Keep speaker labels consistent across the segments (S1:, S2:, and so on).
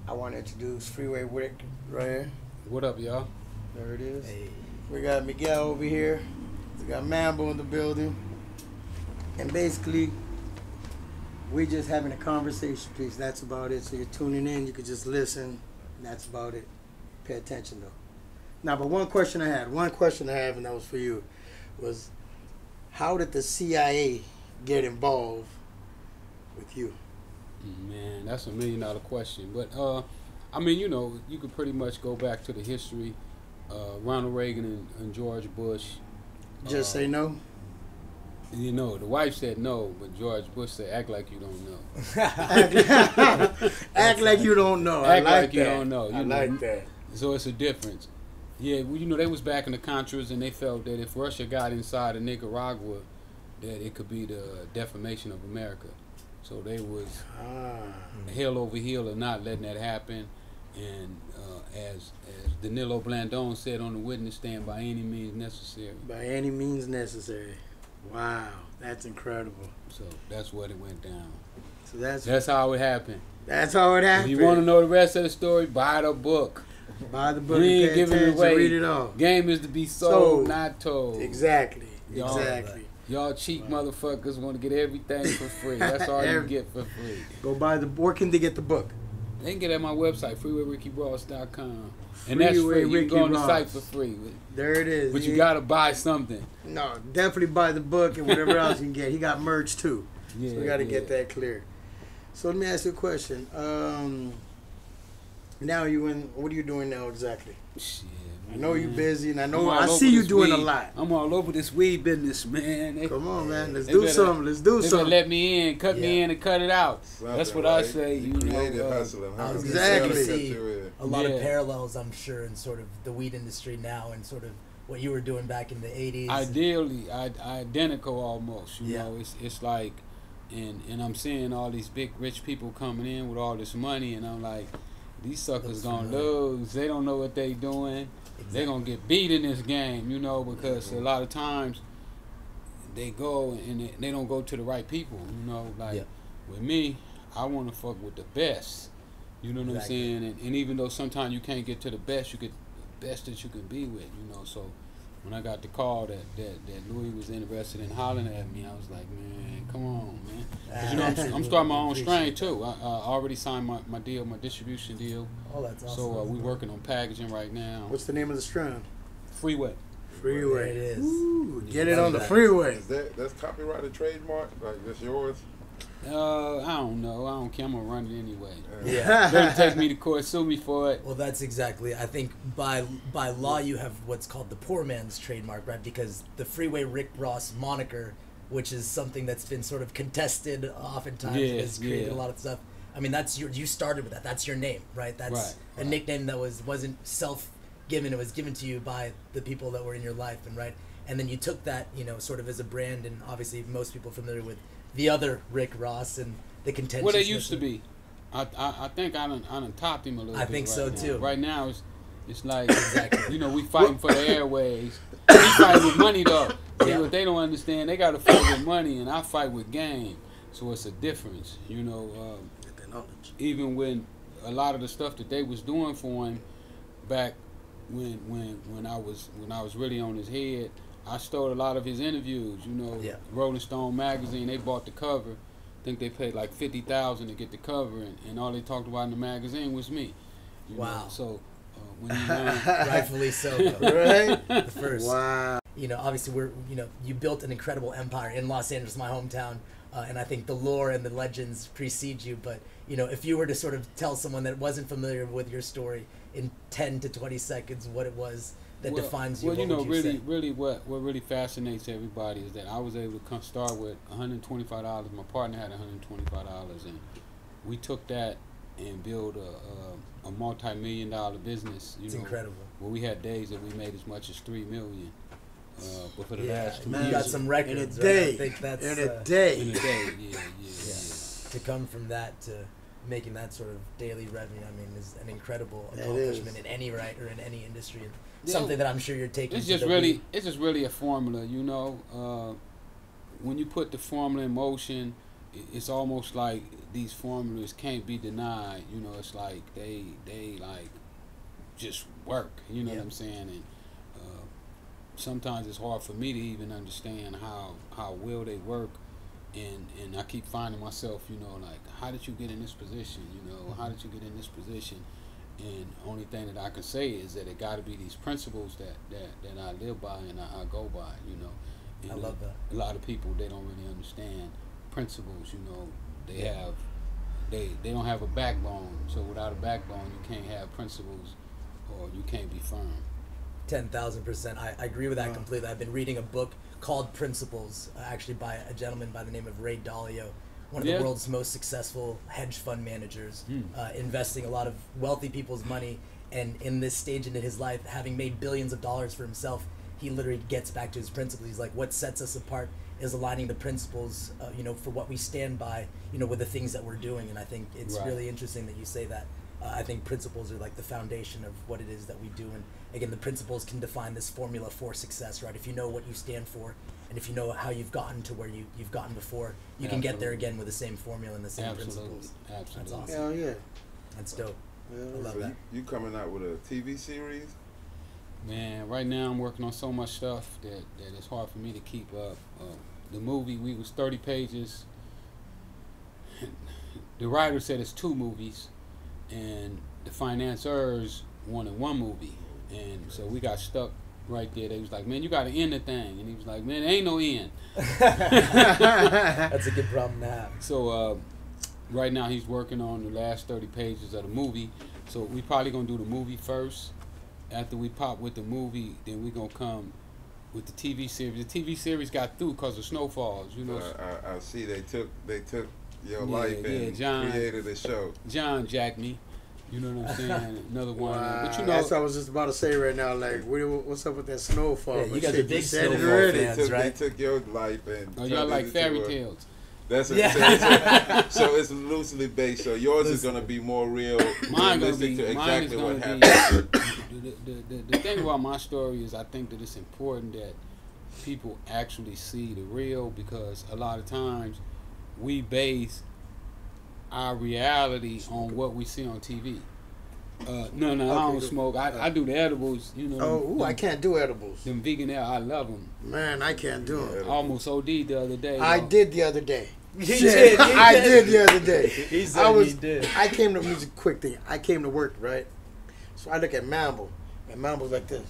S1: I want to introduce Freeway Rick right here.
S2: What up, y'all?
S1: There it is.
S3: Hey.
S1: We got Miguel over here. We got Mambo in the building. And basically, we just having a conversation piece. That's about it. So you're tuning in. You could just listen. That's about it. Pay attention, though. Now, but one question I have, and that was for you, was how did the CIA get involved with you?
S2: Man, that's $1 million question. But, I mean, you know, you could pretty much go back to the history. Ronald Reagan and George Bush.
S1: Just say no?
S2: You know, the wife said no, but George Bush said, act like you don't know.
S1: Act like you don't know.
S2: Act
S1: I like
S2: like
S1: that.
S2: you don't know.
S1: I like that.
S2: So it's a difference. Yeah, well, you know, they was back in the Contras, and they felt that if Russia got inside of Nicaragua, that it could be the defamation of America. So they was hell over heel of not letting that happen. And as Danilo Blandón said on the witness stand, by any means necessary.
S1: By any means necessary. Wow, that's incredible.
S2: So that's what it went down.
S1: So that's
S2: how it happened.
S1: That's how it happened.
S2: If you want to know the rest of the story, buy the book.
S1: Buy the book.
S2: We ain't giving it away.
S1: Read it all.
S2: Game is to be sold, not told.
S1: Exactly.
S2: Exactly. Y'all cheap motherfuckers want to get everything for free. That's all you get for free.
S1: Go buy the book. Where can they get the book?
S2: They can get it at my website, freewayRickyRoss.com. And that's free. You can go on the site for free.
S1: There it is.
S2: But you got to buy something.
S1: No, definitely buy the book and whatever else you can get. He got merch too.
S2: Yeah,
S1: so we got to get that clear. So let me ask you a question. Now what are you doing now exactly?
S2: Shit,
S1: I know you're busy, and I see you doing a lot.
S2: I'm all over this weed business, man.
S1: Come on, man. Let's do something. Let's do something.
S2: Let me in, cut me in, and cut it out. That's what I say. You know,
S3: hustling. I was
S1: exactly.
S3: See a lot of parallels, I'm sure, in sort of the weed industry now, and sort of what you were doing back in the '80s.
S2: Ideally, identical almost. You know, it's like, and I'm seeing all these big rich people coming in with all this money, and I'm like, these suckers gonna lose. They don't know what they doing. Exactly. They're going to get beat in this game, you know, because a lot of times they go and they don't go to the right people, you know. Like with me, I want to fuck with the best, you know what I'm saying? And even though sometimes you can't get to the best, you get the best that you can be with, you know. So when I got the call that Louis was interested in hollering at me, I was like, man, come on, man. 'Cause, you know, I'm starting my own strain too. I already signed my deal, my distribution deal.
S3: Oh, that's awesome.
S2: So we're working on packaging right now.
S1: What's the name of the strain?
S2: Freeway.
S1: Freeway.
S3: There it is.
S1: Ooh, get it on the freeway.
S4: That's copyrighted trademark? Like that's yours?
S2: I don't know. I don't care. I'm gonna run it anyway.
S3: Yeah.
S2: Better take me to court, sue me for it.
S3: Well, that's exactly. I think by law you have what's called the poor man's trademark, right? Because the Freeway Rick Ross moniker, which is something that's been sort of contested oftentimes, has created a lot of stuff. I mean, you started with that. That's your name, right? That's a nickname that wasn't self-given. It was given to you by the people that were in your life, and then you took that, you know, sort of as a brand, and obviously most people are familiar with the other Rick Ross and the contention.
S2: What they used to be. I think I done topped him a little bit.
S3: I think so too.
S2: Right now it's like you know, we fighting for the airways. We fighting with money though. See what they don't understand, they gotta fight with money and I fight with game. So it's a difference, you know. Even when a lot of the stuff that they was doing for him back when I was really on his head, I stole a lot of his interviews, you know. Rolling Stone magazine, they bought the cover. I think they paid like $50,000 to get the cover, and all they talked about in the magazine was me. You know? So when you learn,
S3: rightfully so,
S1: right?
S3: The first.
S1: Wow.
S3: You know, obviously you built an incredible empire in Los Angeles, my hometown, and I think the lore and the legends precede you. But you know, if you were to sort of tell someone that wasn't familiar with your story in 10 to 20 seconds, what it was that defines you.
S2: Well, you know,
S3: say?
S2: really, what really fascinates everybody is that I was able to start with $125. My partner had $125, and we took that and built a multi-million-dollar business.
S3: It's incredible.
S2: Well, we had days that we made as much as $3 million. But for the last 2 years,
S3: you got some records.
S1: In a day.
S3: Right? I think that's,
S1: in a day.
S2: Yeah.
S3: To come from that to making that sort of daily revenue, I mean, is an incredible accomplishment in any or in any industry. Something that I'm sure you're taking.
S2: It's just really a formula, you know. When you put the formula in motion, it's almost like these formulas can't be denied. You know, it's like they like just work. You know what I'm saying? And sometimes it's hard for me to even understand how well they work. And I keep finding myself, you know, like, how did you get in this position? You know, how did you get in this position? And the only thing that I can say is that it got to be these principles that I live by and I go by, you know. And
S3: I love that.
S2: A lot of people, they don't really understand principles, you know. They don't have a backbone. So without a backbone, you can't have principles or you can't be firm.
S3: 10,000%. I agree with that completely. I've been reading a book called Principles, actually by a gentleman by the name of Ray Dalio, one of the world's most successful hedge fund managers, investing a lot of wealthy people's money. And in this stage in his life, having made billions of dollars for himself, he literally gets back to his principles. He's like, what sets us apart is aligning the principles, you know, for what we stand by, you know, with the things that we're doing. And I think it's really interesting that you say that. I think principles are like the foundation of what it is that we do. And again, the principles can define this formula for success, right? If you know what you stand for, and if you know how you've gotten to where you've gotten before, you can get there again with the same formula and the same principles.
S2: Absolutely.
S3: That's awesome.
S1: Hell yeah.
S3: That's dope.
S1: Yeah.
S3: I love
S4: So
S3: that.
S4: you coming out with a TV series?
S2: Man, right now I'm working on so much stuff that it's hard for me to keep up. The movie, we was 30 pages. The writer said it's 2 movies, and the financiers wanted 1 movie. And so we got stuck right there. They was like, man, you got to end the thing. And he was like, man, there ain't no end.
S3: That's a good problem to have.
S2: So right now he's working on the last 30 pages of the movie. So we probably going to do the movie first. After we pop with the movie, then we going to come with the TV series. The TV series got through because of snowfalls, you know.
S4: I see they took your life and
S2: John
S4: created a show.
S2: John jacked me. You know what I'm saying? Another one.
S1: Wow.
S2: But you know,
S1: That's what I was just about to say right now. Like, what's up with that snowfall?
S3: Yeah, you
S1: But
S3: guys
S1: shit,
S3: are big
S1: said it
S3: snowfall
S1: already.
S3: fans.
S4: They
S3: right?
S4: took your life and
S2: oh, y'all
S4: turned
S2: like
S4: it
S2: fairy
S4: into a-
S2: tales.
S4: That's what
S3: Yeah.
S4: so it's loosely based. So yours is gonna be more real,
S2: Mine gonna
S4: realistic
S2: be.
S4: to
S2: Mine is
S4: exactly
S2: gonna
S4: what
S2: be.
S4: happened.
S2: The thing about my story is I think that it's important that people actually see the real, because a lot of times we base our reality on what we see on TV. No, I don't smoke. I do the edibles. You know.
S1: Oh, I can't do edibles.
S2: Them vegan edibles, I love them.
S1: Man, I can't do them.
S2: I almost OD'd the other day.
S1: I
S2: though.
S1: did the other day.
S3: He
S1: Shit,
S3: did.
S1: I did the other day.
S3: He said he did.
S1: I came to music quick thing. I came to work, right? So I look at Mambo, and Mambo's like this.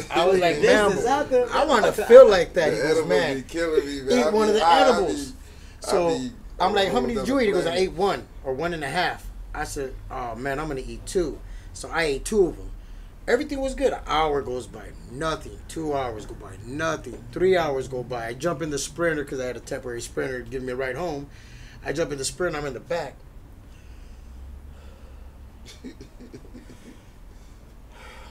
S1: I was like, Mambo, I want to feel like that. He
S4: The
S1: goes,
S4: edible
S1: man,
S4: be killing me, man.
S1: eat one of the edibles. So
S4: I be
S1: I'm like, how
S4: on
S1: many did
S4: another
S1: you eat? He goes, I
S4: planet.
S1: ate 1 or 1.5. I said, oh man, I'm gonna eat 2. So I ate 2 of them. Everything was good. An hour goes by, nothing. 2 hours go by, nothing. 3 hours go by. I jump in the Sprinter because I had a temporary Sprinter to give me a ride home. I jump in the Sprinter. I'm in the back.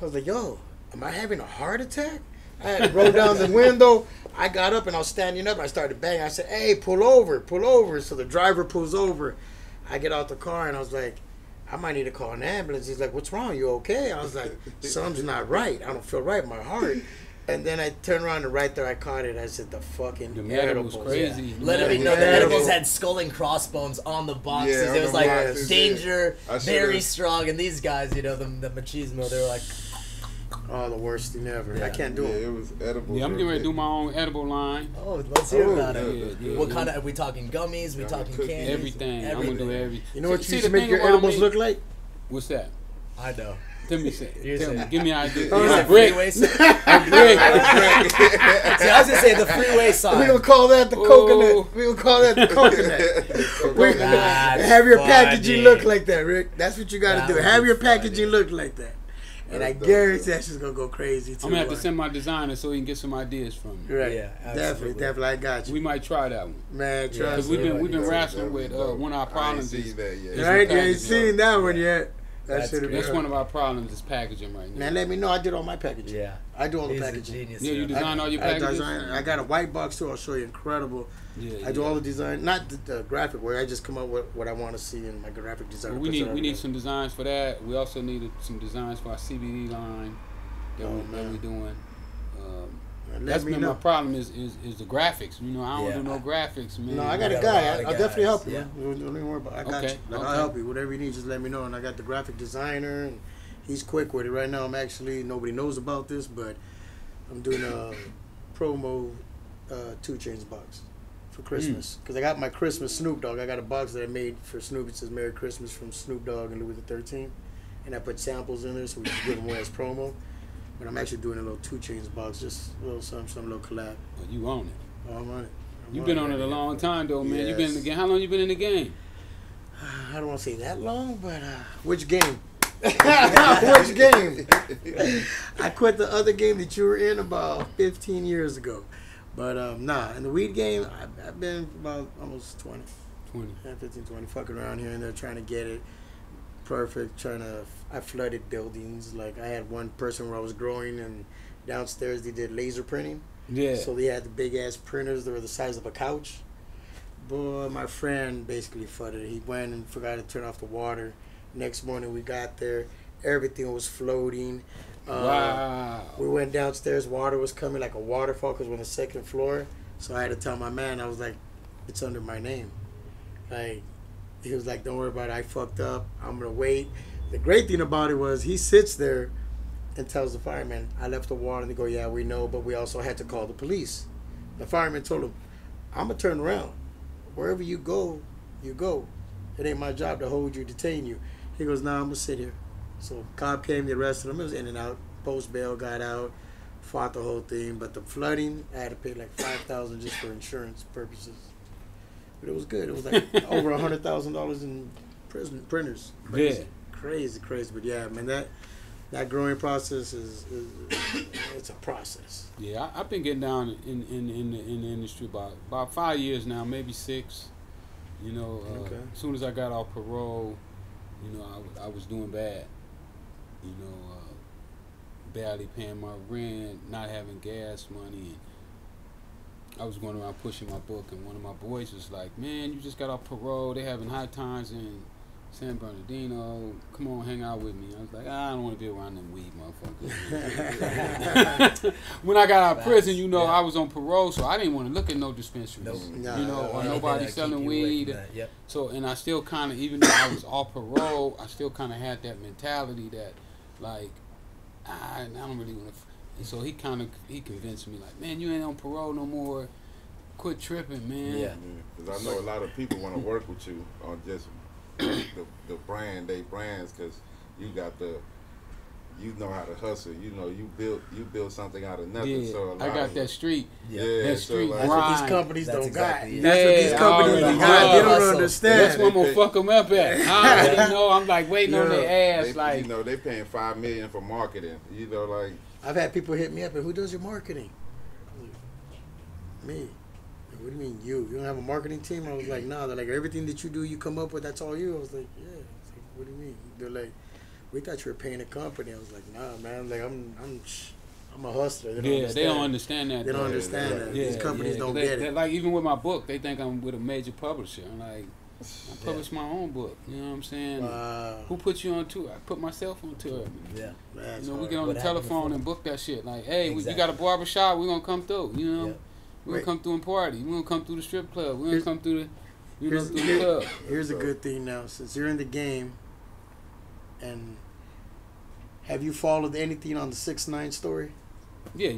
S1: I was like, yo, am I having a heart attack? I had to roll down the window. I got up and I was standing up. I started banging. I said, hey, pull over, pull over. So the driver pulls over. I get out the car and I was like, I might need to call an ambulance. He's like, what's wrong? You okay? I was like, something's not right. I don't feel right in my heart. And then I turned around and right there I caught it. I said, the fucking
S2: The medical was
S1: edibles.
S2: crazy.
S3: Yeah. Let it be known that edibles had skull and crossbones on the boxes.
S4: Yeah,
S3: It was like
S4: boxes,
S3: danger,
S4: yeah. I
S3: very
S4: should've-
S3: strong. And these guys, you know, the machismo, they were like,
S1: Oh, the worst thing ever.
S3: Yeah.
S1: I can't do
S4: Yeah,
S1: it.
S4: it was edible.
S2: Yeah, I'm getting ready to do my own edible line.
S3: oh, let's hear
S1: Oh,
S3: about it.
S2: yeah,
S3: What
S2: yeah.
S3: kind of, are we talking gummies? We
S4: Yeah,
S3: talking
S4: cookies.
S3: candies?
S2: Everything. I'm gonna do everything.
S1: You know what
S2: See,
S1: you used to
S2: the
S1: make
S2: thing
S1: your
S2: about
S1: edibles
S2: me-
S1: look like?
S2: What's that?
S3: I know.
S2: Tell me, say.
S3: You
S2: Tell me.
S3: said-
S2: Give me an idea.
S3: You
S2: Yeah,
S3: said
S2: brick.
S3: freeway sign?
S2: A brick.
S3: See, I was gonna say the freeway sign.
S1: We're gonna call that the
S2: Oh.
S1: coconut. We're gonna call that the coconut. We're gonna
S3: That's
S1: have your
S3: funny.
S1: packaging look like that, Rick. That's what you gotta
S3: That
S1: do.
S3: would
S1: Have
S3: be
S1: your
S3: funny.
S1: packaging look like that. And I
S4: That's dope,
S1: guarantee
S4: though.
S1: that shit's gonna go crazy too.
S2: I'm gonna have to
S1: boy.
S2: send my designer so he can get some ideas from me.
S1: Right.
S3: Yeah,
S1: definitely,
S3: absolutely.
S1: definitely. I got you,
S2: We might try that one.
S1: man.
S3: Yeah,
S1: Trust
S2: Because
S1: me.
S2: we've been
S3: Yeah,
S2: wrestling with one of our problems
S4: I ain't
S2: is
S4: seen that yet.
S2: is
S1: Right? You ain't
S2: packaging.
S1: seen that one yet. That
S3: That's
S1: should have
S2: That's
S1: been.
S2: one of our problems is packaging right now.
S1: Man, let me know. I did all my packaging.
S3: Yeah.
S1: I do all the
S3: He's a
S1: packaging.
S3: genius.
S2: Yeah, you design all your packages.
S1: I got a white box too. I'll show you. Incredible.
S2: Yeah,
S1: I do all the design, not the graphic work. I just come up with what I want to see in my graphic design.
S2: Well, we need some designs for that. We also needed some designs for our CBD line that we're doing. that's been my problem is the graphics. You know, I don't do no graphics, man.
S1: No, I got a guy. I'll definitely help you.
S3: Yeah.
S1: Don't even worry about it. I got you. Like, I'll help you. Whatever you need, just let me know. And I got the graphic designer, and he's quick with it. Right now, I'm actually, nobody knows about this, but I'm doing a promo 2 Chainz box for Christmas. Because I got my Christmas Snoop Dogg. I got a box that I made for Snoop. It says Merry Christmas from Snoop Dogg and Louis XIII. And I put samples in there, so we just give them away as promo. But I'm actually doing a little 2 Chainz box, just a little some little collab.
S2: Oh, you own it.
S1: Oh, I'm on it.
S2: You've been on it a long time, though, man.
S1: Yes.
S2: You've been in the game. How long you been in the game?
S1: I don't want to say that long, but which game? Which game? I quit the other game that you were in about 15 years ago. But nah, in the weed game, I've been about almost 20.
S2: 20.
S1: Yeah, 15, 20. Fucking around here and there trying to get it perfect. I flooded buildings. Like, I had one person where I was growing, and downstairs they did laser printing.
S2: Yeah.
S1: So they had the big ass printers that were the size of a couch. Boy, my friend basically flooded it. He went and forgot to turn off the water. Next morning we got there, everything was floating.
S2: Wow.
S1: We went downstairs, water was coming like a waterfall because we're on the 2nd floor. So I had to tell my man, I was like, it's under my name. Like, he was like, don't worry about it, I fucked up, I'm gonna wait. The great thing about it was he sits there and tells the fireman, I left the water, and they go, yeah, we know, but we also had to call the police. The fireman told him, I'm gonna turn around. Wherever you go, you go. It ain't my job to hold you, detain you. He goes, nah, I'm gonna sit here. So cop came, they arrested him. It was in and out. Post bail, got out, fought the whole thing. But the flooding, I had to pay like $5,000 just for insurance purposes. But it was good. It was like over $100,000 in prison printers. Crazy, crazy. But yeah, man, that growing process is it's a process.
S2: Yeah, I've been getting down in the industry about 5 years now, maybe 6. You know, as soon as I got off parole, you know, I was doing bad. You know, barely paying my rent, not having gas money. And I was going around pushing my book, and one of my boys was like, man, you just got off parole. They having high times in San Bernardino. Come on, hang out with me. I was like, I don't want to be around them weed motherfuckers. When I got out of prison, you know, I was on parole, so I didn't want to look at no dispensaries. You know, or nobody selling weed. So, and I still kind of, even though I was off parole, I still kind of had that mentality that, like, I don't really want to. And so he convinced me, like, man, you ain't on parole no more. Quit tripping, man.
S4: Yeah. Because I know a lot of people want to work with you on just the brands, because you know how to hustle. You know, you built something out of nothing.
S2: Yeah,
S4: so
S2: I got that street.
S4: Yeah,
S2: that street
S4: so
S1: That's what these companies
S3: That's
S1: don't
S3: exactly
S1: got.
S3: it.
S1: That's what these companies don't got. They don't understand.
S2: That's what I'm gonna fuck them up at. I already know. I'm like waiting on their ass. Like,
S4: you know, they paying $5 million for marketing. You know, like,
S1: I've had people hit me up, and who does your marketing? Me. What do you mean you? You don't have a marketing team? I was like, nah. They're like, everything that you do, you come up with, that's all you. I was like, yeah. I was like, what do you mean? They're like, we thought you were paying a company. I was like, nah, man. Like, I'm a hustler.
S2: They don't understand that.
S1: They don't understand that. These companies don't get it.
S2: Like, even with my book, they think I'm with a major publisher. I'm like, I published my own book. You know what I'm saying?
S1: Wow.
S2: Who put you on tour? I put myself on tour.
S3: Yeah.
S1: That's
S2: you know, we
S1: hard.
S2: get on
S3: What
S2: the
S3: happened
S2: telephone
S3: before?
S2: and book that shit. Like, hey,
S3: Exactly.
S2: you got a barbershop, we're gonna come through. You know,
S3: Yeah.
S2: we're gonna come through and party. We're gonna come through the strip club. We're gonna come through the, through the
S1: Here's-
S2: club.
S1: Here's a good thing now. Since you're in the game, and have you followed anything on the 6ix9ine story?
S2: Yeah.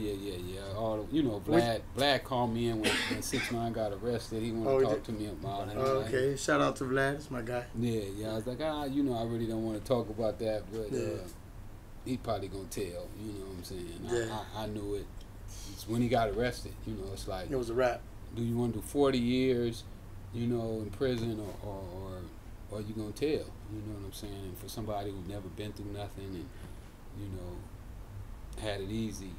S2: All you know, Vlad called me in when 6ix9ine got arrested. He wanted to talk to me about it.
S1: Oh, okay. Shout out to Vlad. That's my guy.
S2: Yeah. I was like, you know, I really don't want to talk about that, but he probably gonna tell. You know what I'm saying?
S1: Yeah.
S2: I knew it. It's when he got arrested. You know, it's like,
S1: It was a wrap.
S2: do you want to do 40 years, you know, in prison, or you gonna tell? You know what I'm saying? And for somebody who's never been through nothing and, you know, had it easy,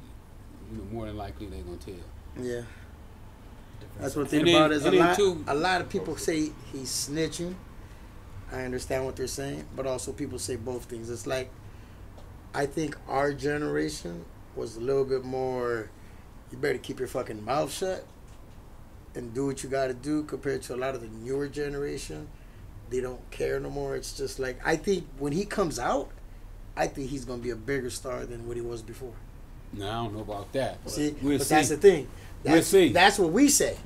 S2: you know, more than likely they're gonna tell.
S1: Yeah. That's one thing
S2: And then-
S1: about it is
S2: and then
S1: a lot of people say he's snitching. I understand what they're saying, but also people say both things. It's like, I think our generation was a little bit more, you better keep your fucking mouth shut and do what you got to do, compared to a lot of the newer generation. They don't care no more. It's just like, I think when he comes out, I think he's going to be a bigger star than what he was before.
S2: No, I don't know about that.
S1: See,
S2: we'll
S1: but
S2: see.
S1: that's the thing.
S2: We'll see.
S1: That's what we say.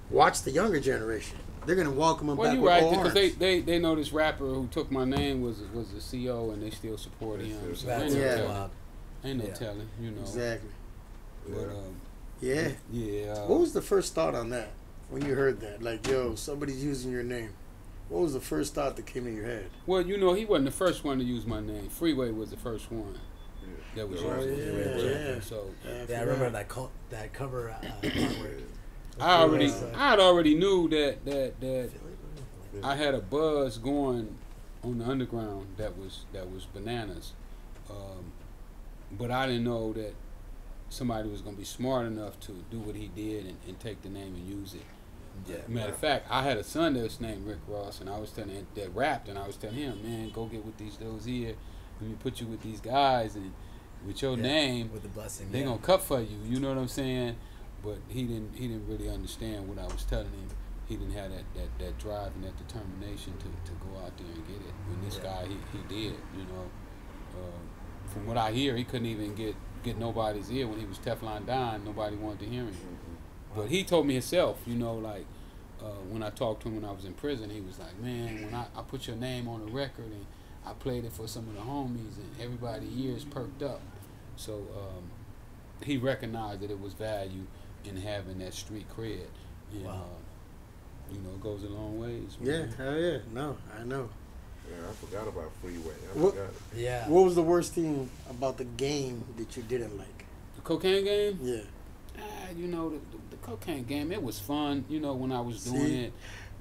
S1: Watch the younger generation. They're gonna welcome them
S2: Well,
S1: back
S2: you're
S1: with
S2: right,
S1: all
S2: because
S1: arms.
S2: they know this rapper who took my name was the CO, and they still support him. So
S3: That's
S2: ain't no
S1: Yeah.
S2: telling. Ain't no
S3: Yeah.
S2: telling, you know.
S1: Exactly.
S2: But
S1: Yeah.
S2: yeah.
S1: What was the first thought on that when you heard that? Like, yo, somebody's using your name. What was the first thought that came in your head?
S2: Well, you know, he wasn't the first one to use my name. Freeway was the first one that was
S1: Oh,
S2: using
S1: yeah,
S2: it.
S1: yeah.
S2: So
S3: Yeah, I remember that cover artwork.
S2: I had already knew that I had a buzz going on the underground that was bananas, but I didn't know that somebody was gonna be smart enough to do what he did and take the name and use it.
S3: Yeah.
S2: Matter of fact, I had a son that's named Rick Ross, and I was telling him that rapped, and I was telling him, man, go get with these dudes here. Let me put you with these guys, and with your name,
S3: with the blessing,
S2: they gonna cut for you. You know what I'm saying? But he didn't really understand what I was telling him. He didn't have that drive and that determination to go out there and get it. When this guy, he did. You know, from what I hear, he couldn't even get nobody's ear when he was Teflon Don. Nobody wanted to hear him. But he told me himself, you know, like when I talked to him when I was in prison, he was like, man, when I put your name on the record and I played it for some of the homies and everybody's ears perked up. So he recognized that it was value in having that street cred. And, you know, it goes a long ways.
S1: Yeah,
S2: Man.
S1: hell yeah. No, I know.
S4: Yeah, I forgot about Freeway. I
S1: What-
S4: forgot.
S3: Yeah.
S1: What was the worst thing about the game that you didn't like?
S2: The cocaine game?
S1: Yeah.
S2: You know, the cocaine game, it was fun, you know, when I was doing
S1: See,
S2: it.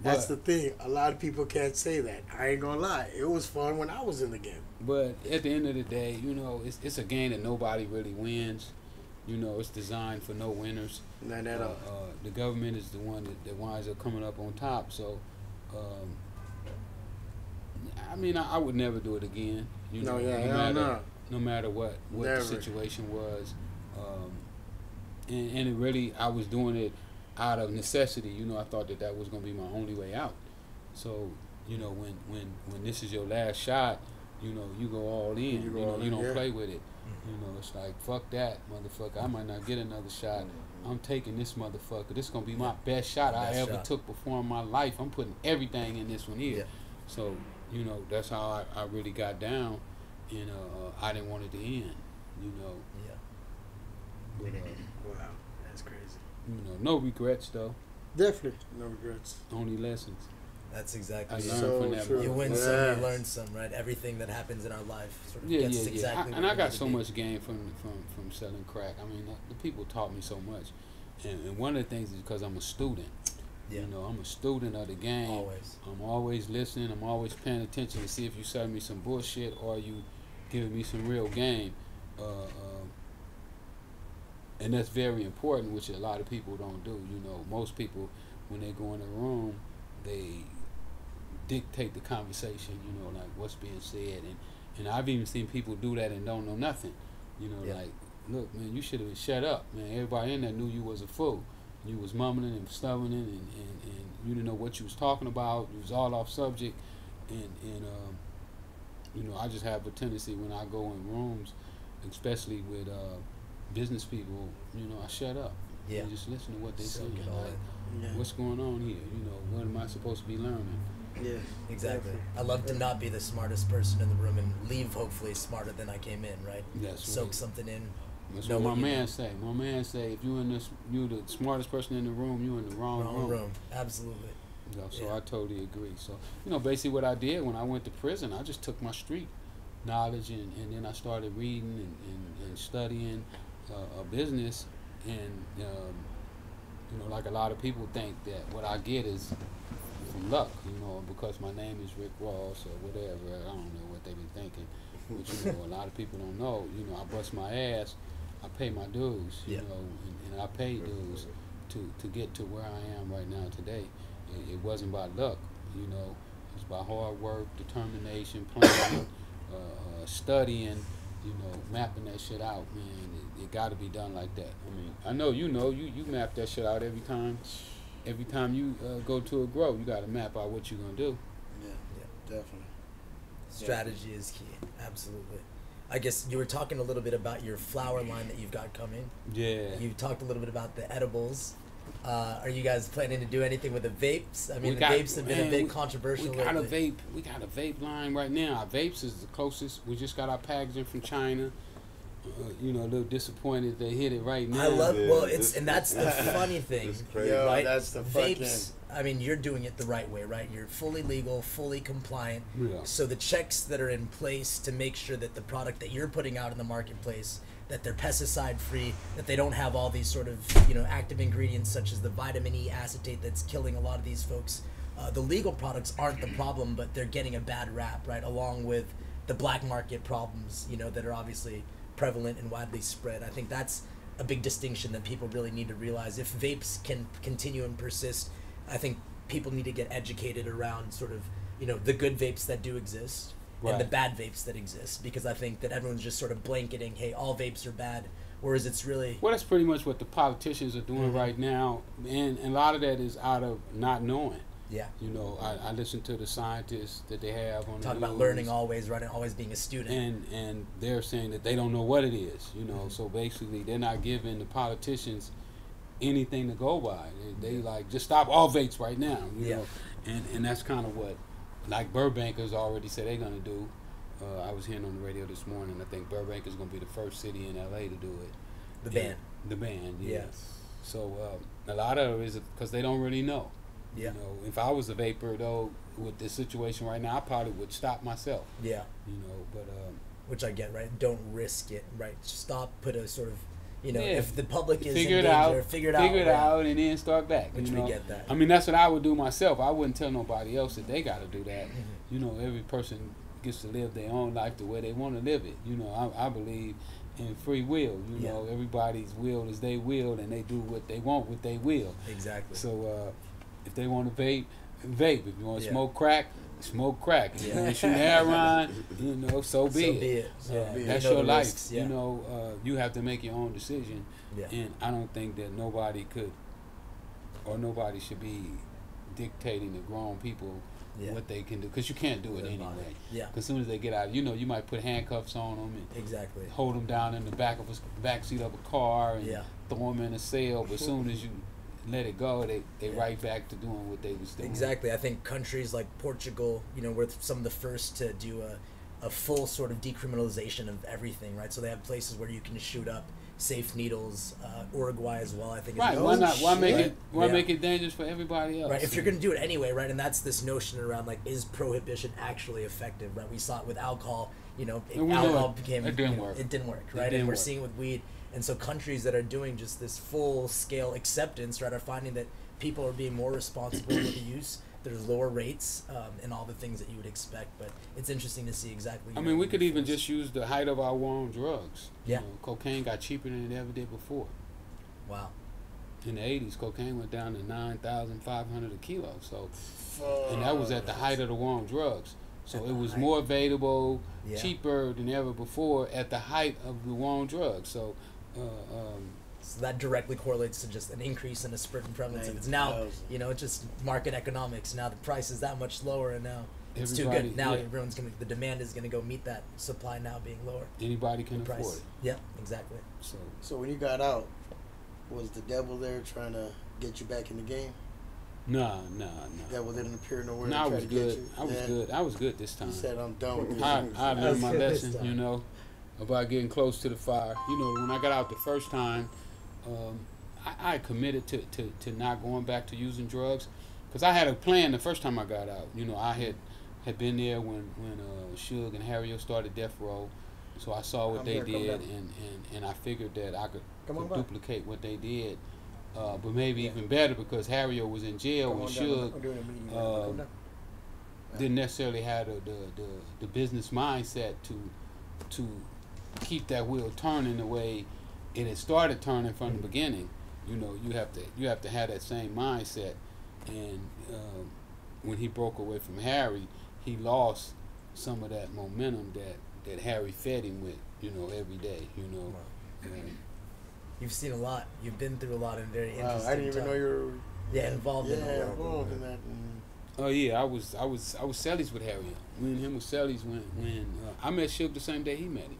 S1: That's
S2: But-
S1: the thing. A lot of people can't say that. I ain't gonna lie. It was fun when I was in the game.
S2: But at the end of the day, you know, it's a game that nobody really wins. You know, it's designed for no winners.
S1: Not at all.
S2: The government is the one that winds up coming up on top. So, I mean, I would never do it again. You know, no matter what
S1: Never.
S2: the situation was. And it really, I was doing it out of necessity. You know, I thought that was going to be my only way out. So, you know, when this is your last shot, you know, you go all in. You don't play with it. You know, it's like, fuck that, motherfucker. I might not get another shot. I'm taking this motherfucker. This is going to be my best shot I ever took before in my life. I'm putting everything in this one here.
S3: Yeah.
S2: So, you know, that's how I really got down. And I didn't want it to end, you know.
S3: Yeah.
S2: But,
S1: Wow, that's crazy.
S2: you know, no regrets, though.
S1: Definitely no regrets.
S2: Only lessons.
S3: That's exactly
S2: I
S3: it.
S2: learned
S1: So
S2: from that.
S1: true.
S3: You win
S1: Yes.
S3: some, you learn some, right? Everything that happens in our life sort of
S2: Yeah,
S3: gets
S2: yeah,
S3: us
S2: yeah.
S3: exactly
S2: And
S3: where
S2: I
S3: we
S2: got
S3: need to
S2: so
S3: be.
S2: much gain from selling crack. I mean, the people taught me so much. And one of the things is because I'm a student.
S3: Yeah.
S2: You know, I'm a student of the game.
S3: Always.
S2: I'm always listening. I'm always paying attention to see if you selling me some bullshit or you giving me some real game. And that's very important, which a lot of people don't do. You know, most people, when they go in a room, they dictate the conversation, you know, like what's being said. And I've even seen people do that and don't know nothing. You know,
S3: Yeah.
S2: like, look, man, you should have shut up, man. Everybody in there knew you was a fool. You was mumbling and stumbling and you didn't know what you was talking about. You was all off subject. And you know, I just have a tendency when I go in rooms, especially with business people, you know, I shut up.
S3: Yeah.
S2: And just listen to what they're
S3: Soak
S2: saying.
S3: it all
S2: Like,
S1: Yeah.
S2: what's going on here? You know, what am I supposed to be learning?
S1: Yeah.
S3: Exactly. I love to not be the smartest person in the room and leave hopefully smarter than I came in, right?
S2: That's
S3: Soak
S2: right.
S3: something in.
S2: That's
S3: know
S2: what my
S3: what you
S2: man
S3: know.
S2: say. My man say, if you the smartest person in the room, you in the wrong room.
S3: Absolutely.
S2: You know, so
S3: Yeah.
S2: I totally agree. So, you know, basically what I did when I went to prison, I just took my street knowledge and then I started reading and studying a business. And, you know, like a lot of people think that what I get is from luck, you know, because my name is Rick Ross or whatever. I don't know what they be thinking. But, you know, a lot of people don't know. You know, I bust my ass. I pay my dues, you
S3: Yeah.
S2: know, and I pay dues to get to where I am right now today. It wasn't by luck, you know. It was by hard work, determination, planning, studying, you know, mapping that shit out, man. It got to be done like that. I mean, I know you map that shit out every time. Every time you go to a grow, you got to map out what you're gonna do.
S1: Yeah.
S3: Yeah.
S1: Definitely.
S3: Strategy is key. Absolutely. I guess you were talking a little bit about your flower line that you've got coming.
S2: Yeah.
S3: You talked a little bit about the edibles. Are you guys planning to do anything with the vapes? I mean,
S2: got,
S3: vapes have been a bit controversial.
S2: We got a vape line right now. Our vapes is the closest. We just got our packaging from China. You know, a little disappointed they hit it right now.
S3: I love and that's the funny thing,
S1: Yo,
S3: right?
S1: That's the
S3: vapes. I mean, you're doing it the right way, right? You're fully legal, fully compliant.
S2: Yeah.
S3: So the checks that are in place to make sure that the product that you're putting out in the marketplace, that they're pesticide free, that they don't have all these sort of, you know, active ingredients such as the vitamin E acetate that's killing a lot of these folks. The legal products aren't the problem, but they're getting a bad rap, right? Along with the black market problems, you know, that are obviously prevalent and widely spread. I think that's a big distinction that people really need to realize. If vapes can continue and persist, I think people need to get educated around sort of, you know, the good vapes that do exist and the bad vapes that exist, because I think that everyone's just sort of blanketing, hey, all vapes are bad, whereas it's really...
S2: Well, that's pretty much what the politicians are doing right now, and a lot of that is out of not knowing.
S3: Yeah.
S2: You know, I listen to the scientists that they have on
S3: talk
S2: the
S3: about
S2: news,
S3: learning always, right, and always being a student.
S2: and they're saying that they don't know what it is, you know. So basically they're not giving the politicians anything to go by. They like, just stop all vapes right now, you know. And that's kind of what, like, Burbank has already said they're going to do. I was hearing on the radio this morning, I think Burbank is going to be the first city in LA to do it.
S3: The ban.
S2: The ban, yeah.
S3: Yes.
S2: So a lot of it is because they don't really know.
S3: Yeah.
S2: You know, if I was a vapor, though, with this situation right now, I probably would stop myself.
S3: Yeah.
S2: You know, but...
S3: which I get, right? Don't risk it, right? Stop, put a sort of, you know, if the public is
S2: figure
S3: in
S2: it
S3: danger,
S2: out,
S3: figure
S2: it out, and then start back.
S3: Which
S2: you know?
S3: we get that.
S2: I mean, that's what I would do myself. I wouldn't tell nobody else that they got to do that. You know, every person gets to live their own life the way they want to live it. You know, I believe in free will. You know, everybody's will is their will, and they do what they want with their will.
S3: Exactly.
S2: So if they want to vape, vape. If you want to smoke crack, smoke crack. If you want to shoot heroin, you know, so be it. That's your life. Risks, you know, you have to make your own decision. And I don't think that nobody could, or nobody should be dictating to grown people what they can do, because you can't do it anyway. Because as soon as they get out, you know, you might put handcuffs on them and hold them down in the back seat of a car and throw them in a cell. But as soon as you let it go, they right back to doing what they was doing.
S3: Exactly. I think countries like Portugal, you know, were some of the first to do a full sort of decriminalization of everything, right? So they have places where you can shoot up safe needles. Uruguay as well, I think.
S2: Right. Why not? Why make it dangerous for everybody else?
S3: Right. If you're going to do it anyway, right? And that's this notion around, like, is prohibition actually effective? Right. We saw it with alcohol. You know, alcohol became.
S2: It didn't work.
S3: It didn't work. Right. And we're seeing it with weed. And so countries that are doing just this full-scale acceptance, right, are finding that people are being more responsible with the use. There's lower rates and all the things that you would expect. But it's interesting to see exactly.
S2: I mean, we could even just use the height of our war on drugs.
S3: Yeah.
S2: You know, cocaine got cheaper than it ever did before.
S3: Wow.
S2: In the 80s, cocaine went down to $9,500 a kilo. So, and that was at the height of the war on drugs. So it was more available, cheaper than ever before at the height of the war on drugs. So,
S3: so that directly correlates to just an increase in the spread and prevalence. It's now, you know, it's just market economics. Now the price is that much lower, and now it's too good. Now everyone's the demand is gonna go meet that supply now being lower.
S2: Anybody can afford it.
S3: Yeah, exactly.
S1: So when you got out, was the devil there trying to get you back in the game?
S2: No.
S1: Devil didn't appear nowhere.
S2: No, I was good. I was good this time.
S1: You said I'm done with this.
S2: I learned my lesson, you know, about getting close to the fire. You know, when I got out the first time, I committed to not going back to using drugs, because I had a plan the first time I got out. You know, I had been there when Suge and Harriet started Death Row, so I saw what they did, and I figured that I could duplicate what they did, but maybe even better, because Harriet was in jail when Suge didn't necessarily have the business mindset to keep that wheel turning the way it had started turning from the beginning. You know, you have to have that same mindset. And when he broke away from Harry, he lost some of that momentum that Harry fed him with, you know, every day, you know.
S3: You've seen a lot. You've been through a lot in very interesting
S1: I didn't even know you were
S3: involved in that.
S1: Involved in that.
S2: Oh yeah, I was cellies with Harry. Me and him was cellies when I met Suge the same day he met him.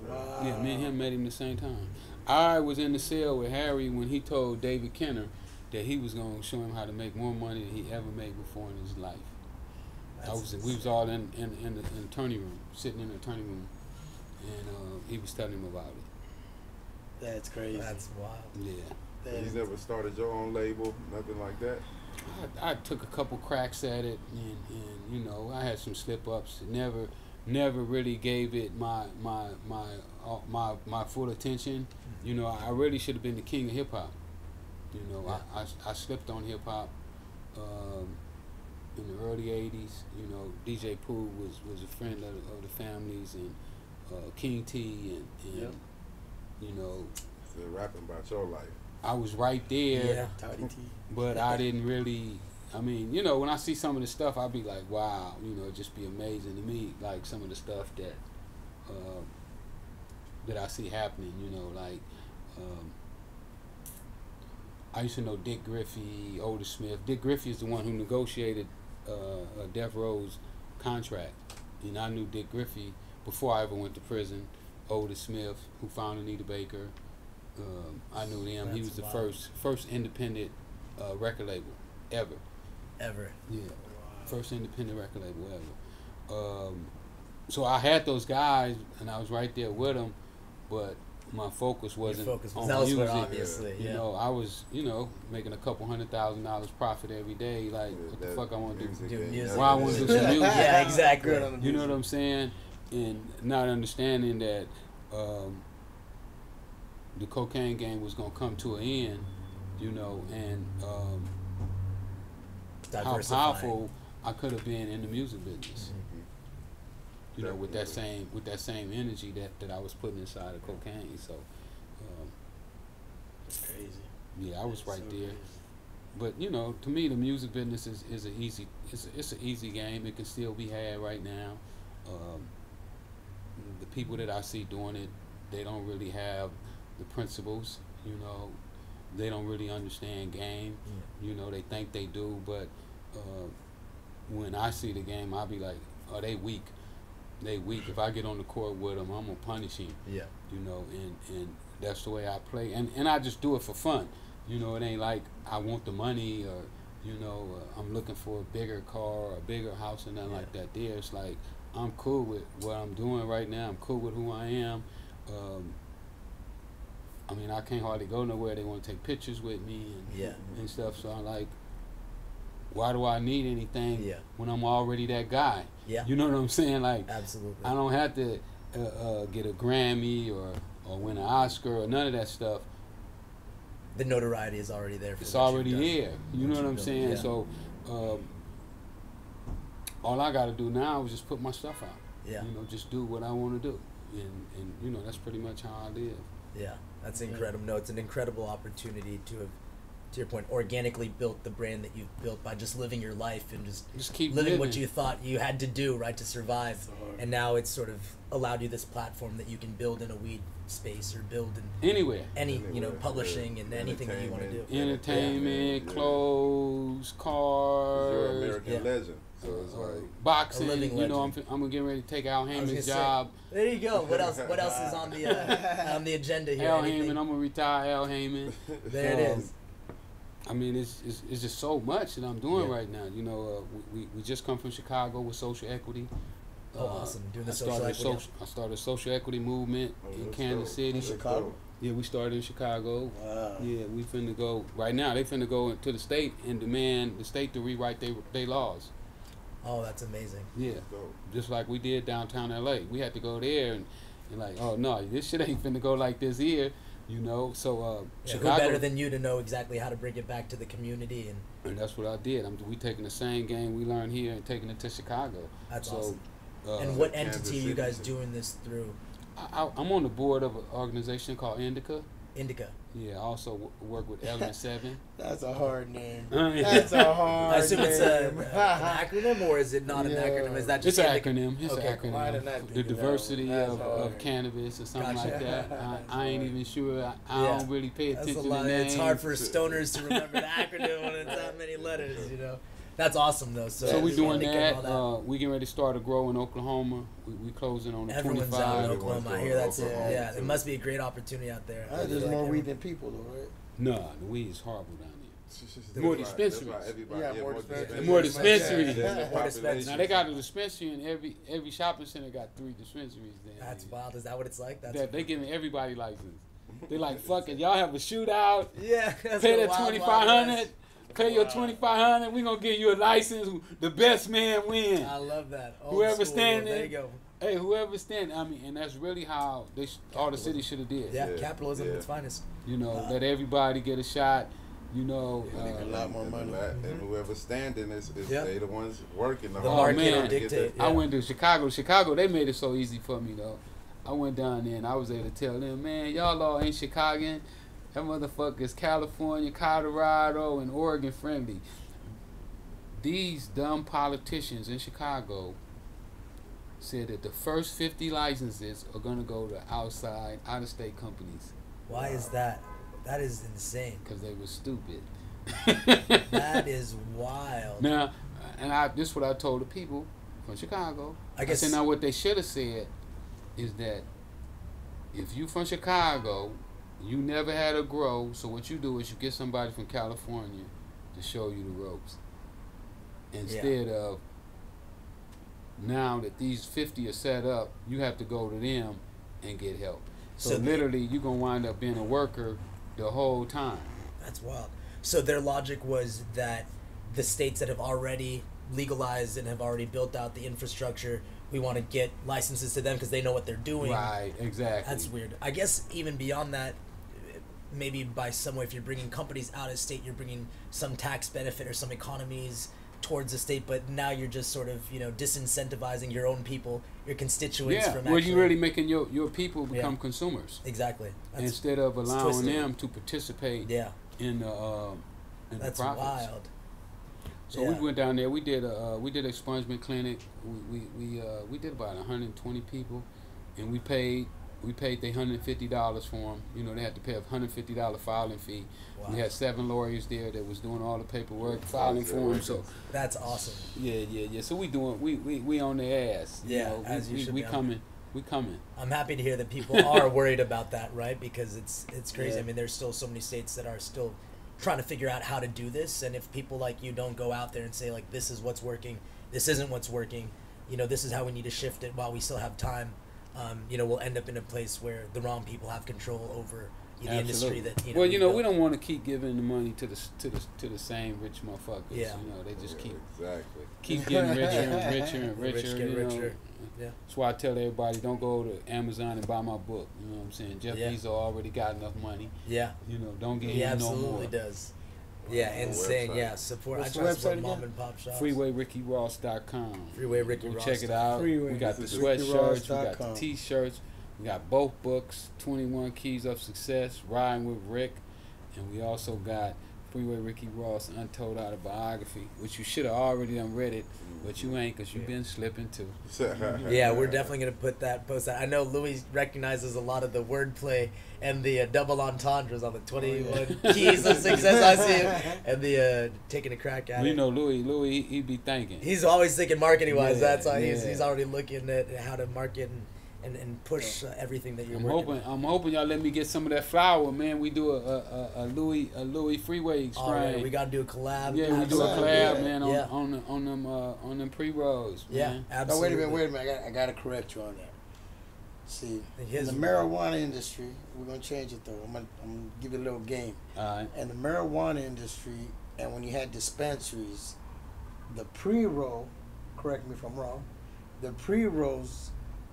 S1: Wow.
S2: Yeah, me and him met him the same time. I was in the cell with Harry when he told David Kenner that he was going to show him how to make more money than he ever made before in his life. We was all in the attorney room, sitting in the attorney room, and he was telling him about it.
S1: That's crazy.
S3: That's wild.
S2: Yeah.
S4: You never started your own label, nothing like that?
S2: I took a couple cracks at it, and you know, I had some slip ups. Never really gave it my full attention. You know, I really should have been the king of hip hop. You know, I slipped on hip hop in the early '80s. You know, DJ Pooh was a friend of the families, and King T, and
S1: Yep.
S2: you know,
S4: So rapping about your life.
S2: I was right there.
S3: Yeah.
S1: Toddy T.
S2: But I didn't really. I mean, you know, when I see some of the stuff, I'll be like, wow, you know, it just be amazing to me. Like some of the stuff that I see happening, you know, like I used to know Dick Griffey, Otis Smith. Dick Griffey is the one who negotiated Death Row's contract, and I knew Dick Griffey before I ever went to prison. Otis Smith, who found Anita Baker, I knew him. He was the first independent record label ever. Yeah, first independent record label ever. So I had those guys, and I was right there with them, but my focus wasn't on
S3: elsewhere,
S2: music.
S3: obviously.
S2: You know, I was, you know, making a couple $100,000 profit every day. Like, what the fuck I want to do?
S3: Do music.
S2: Why I want to do some music?
S3: Yeah, exactly.
S2: You know what I'm saying? And not understanding that the cocaine game was gonna come to an end, you know, and how powerful I could have been in the music business. You know, with that same energy that I was putting inside of cocaine. So,
S1: That's crazy.
S2: yeah, I was right
S1: So
S2: there.
S1: crazy.
S2: But you know, to me, the music business is an easy game. It can still be had right now. The people that I see doing it, they don't really have the principles. You know, they don't really understand game. You know, they think they do, but when I see the game, I'll be like, oh, they weak. They weak. If I get on the court with them, I'm gonna punish him.
S3: Yeah.
S2: You know, and that's the way I play, and I just do it for fun. You know, it ain't like I want the money or, you know, I'm looking for a bigger car or a bigger house or nothing like that. There, it's like I'm cool with what I'm doing right now. I'm cool with who I am. I mean, I can't hardly go nowhere. They want to take pictures with me and stuff. So I'm like, why do I need anything when I'm already that guy?
S3: Yeah.
S2: You know what I'm saying? Like,
S3: absolutely.
S2: I don't have to get a Grammy or win an Oscar or none of that stuff.
S3: The notoriety is already there.
S2: It's already there. You know what I'm saying?
S3: Yeah.
S2: So all I got to do now is just put my stuff out.
S3: Yeah.
S2: You know, just do what I want to do, and you know, that's pretty much how I live.
S3: Yeah, that's incredible. No, it's an incredible opportunity to have, to your point, organically built the brand that you've built by just living your life and just
S2: keep
S3: living what you thought you had to do, right, to survive. And now it's sort of allowed you this platform that you can build in a weed space or build in
S2: anywhere,
S3: you know, publishing and anything that you want to do.
S2: Entertainment, clothes, cars.
S4: You're an American legend. So it's
S2: like boxing. You know, I'm gonna get ready to take Al Heyman's job.
S3: There you go. What else? What else is on the agenda here?
S2: Al Heyman. I'm gonna retire Al Heyman.
S3: There it is.
S2: I mean, it's just so much that I'm doing right now. You know, we just come from Chicago with social equity.
S3: Awesome. Doing the social equity.
S2: I started a social equity movement in Kansas City.
S1: In Chicago?
S2: Yeah, we started in Chicago.
S1: Wow.
S2: Yeah, we finna go, right now, they finna go to the state and demand the state to rewrite their laws.
S3: Oh, that's amazing.
S2: Yeah, just like we did downtown LA. We had to go there and like, oh no, this shit ain't finna go like this here. You know, so Chicago.
S3: Who better than you to know exactly how to bring it back to the community, and
S2: that's what I did. We taking the same game we learned here and taking it to Chicago.
S3: That's awesome. And what entity are you guys doing this through?
S2: I'm on the board of an organization called Indica.
S3: Indica.
S2: Yeah, I also work with Element 7.
S1: That's a hard name.
S2: Yeah.
S1: That's a hard
S3: I assume
S1: name.
S3: it's an acronym, or is it not an acronym? Is that just
S2: it's an acronym? It's
S3: okay,
S2: an acronym. The diversity of cannabis or something like that. I ain't even sure. I don't really pay attention to names.
S3: It's hard for stoners to remember the acronym when it's that many letters, you know. That's awesome though. So
S2: we doing
S3: that.
S2: that. We getting ready to start a grow in Oklahoma. We closing on the 25.
S3: Everyone's out in Oklahoma. I hear that's
S4: Oklahoma,
S3: yeah. It must be a great opportunity out there.
S1: There's more weed than people, though, right?
S2: No, the weed is horrible down there. More
S4: That's
S2: dispensaries.
S4: why everybody-
S1: Yeah, more dispensaries.
S2: More dispensaries.
S4: Yeah,
S3: More
S4: population.
S3: dispensaries.
S2: Now they got a dispensary in every shopping center got 3 dispensaries there.
S3: That's wild. Is that what it's like? That's
S2: That they giving everybody license. They like, fuck it, y'all have a shootout.
S3: yeah. That's
S2: Pay
S3: the
S2: that
S3: wild,
S2: 2,500.
S3: West.
S2: Pay your 2,500. We gonna give you a license. The best man win.
S3: I love that. Old
S2: Whoever
S3: school.
S2: standing-
S3: There you go.
S2: Hey, whoever stand, I mean, and that's really how all the cities should have did.
S3: Yeah,
S4: Yeah,
S3: capitalism at
S4: yeah.
S3: its finest.
S2: You know, let everybody get a shot. You know,
S1: a lot more money.
S4: And whoever's standing is
S3: Yeah.
S4: they the ones working the
S3: The
S4: hard.
S3: market
S2: man.
S3: will dictate.
S2: I
S3: yeah.
S2: went to Chicago. Chicago, they made it so easy for me though. I went down there and I was able to tell them, man, y'all all ain't Chicagoan. That motherfucker's California, Colorado, and Oregon friendly. These dumb politicians in Chicago said that the first 50 licenses are gonna go to outside, out-of-state companies
S3: Why is that? That is insane.
S2: because they were stupid.
S3: That is wild.
S2: Now, and this is what I told the people from Chicago.
S3: I guess-
S2: said, now what they should have said is that if you from Chicago, you never had a grow, so what you do is you get somebody from California to show you the ropes. Instead of now that these 50 are set up, you have to go to them and get help. So literally, you're going to wind up being a worker the whole time.
S3: That's wild. So their logic was that the states that have already legalized and have already built out the infrastructure, we want to get licenses to them because they know what they're doing.
S2: Right, exactly.
S3: That's weird. I guess even beyond that, maybe by some way, if you're bringing companies out of state, you're bringing some tax benefit or some economies towards the state, but now you're just sort of, disincentivizing your own people, your constituents
S2: Yeah,
S3: from
S2: well,
S3: actually...
S2: you're really making your people become consumers
S3: Exactly.
S2: instead of allowing
S3: twisted.
S2: them to participate
S3: Yeah,
S2: in the
S3: that's
S2: profits.
S3: wild.
S2: So
S3: Yeah.
S2: we went down there. We did an expungement clinic. We did about 120 people, and we paid they $150 for them. You know, they had to pay a $150 filing fee.
S3: Wow.
S2: We had 7 lawyers there that was doing all the paperwork, filing for them. So
S3: That's awesome.
S2: yeah. So we on their ass. You
S3: Yeah,
S2: know,
S3: as you should
S2: we
S3: be.
S2: coming. We coming.
S3: I'm happy to hear that people are worried about that, right? Because it's crazy.
S1: Yeah.
S3: I mean, there's still so many states that are still trying to figure out how to do this, and if people like you don't go out there and say like, this is what's working, this isn't what's working, this is how we need to shift it while we still have time, we'll end up in a place where the wrong people have control over the industry that
S2: well,
S3: we built.
S2: we don't want to keep giving the money to the same rich motherfuckers.
S3: Yeah.
S2: They just
S4: Exactly.
S2: keep getting richer and richer and
S3: The rich
S2: richer.
S3: get
S2: you know.
S3: richer. Yeah.
S2: That's why I tell everybody, don't go to Amazon and buy my book. You know what I'm saying? Jeff
S3: Yeah.
S2: Bezos already got enough money.
S3: Yeah.
S2: Don't get
S3: He
S2: him no more.
S3: absolutely does. Yeah, insane.
S4: Website.
S3: Yeah, support.
S1: What's
S3: I
S1: the
S3: try to support
S1: website
S3: mom
S1: again?
S3: and pop shops.
S2: FreewayRickyRoss.com.
S3: Freeway
S2: Go check it out.
S1: Freeway.
S2: We got the
S1: This is
S2: sweatshirts, we got the
S1: RickyRoss.com.
S2: t-shirts, we got both books, 21 Keys of Success, Riding with Rick, and we also got Freeway Ricky Ross Untold Autobiography, which you should have already done read it, but you ain't because you've been slipping too.
S3: Yeah, we're definitely gonna post that. I know Louis recognizes a lot of the wordplay and the double entendres on the 21 keys of success. I see him, and the taking a crack at
S2: Well,
S3: it.
S2: you know, Louis, he be thinking.
S3: He's always thinking marketing wise.
S2: Yeah,
S3: That's why he's
S2: yeah.
S3: already looking at how to market and push everything that you're working on.
S2: I'm hoping y'all let me get some of that flour, man. We do a Louis Freeway strain.
S3: All right, we gotta do a collab.
S2: Yeah, we do a
S3: Absolutely.
S2: collab,
S1: Yeah.
S2: man,
S3: Yeah.
S2: on them pre-rolls,
S3: Yeah,
S2: man.
S1: Now,
S3: absolutely.
S1: wait a minute. I gotta correct you on that. See, in
S3: His-
S1: the marijuana industry, we're gonna change it though. I'm gonna give you a little game.
S2: All right.
S1: In the marijuana industry, and when you had dispensaries, the pre-roll, correct me if I'm wrong, the pre-rolls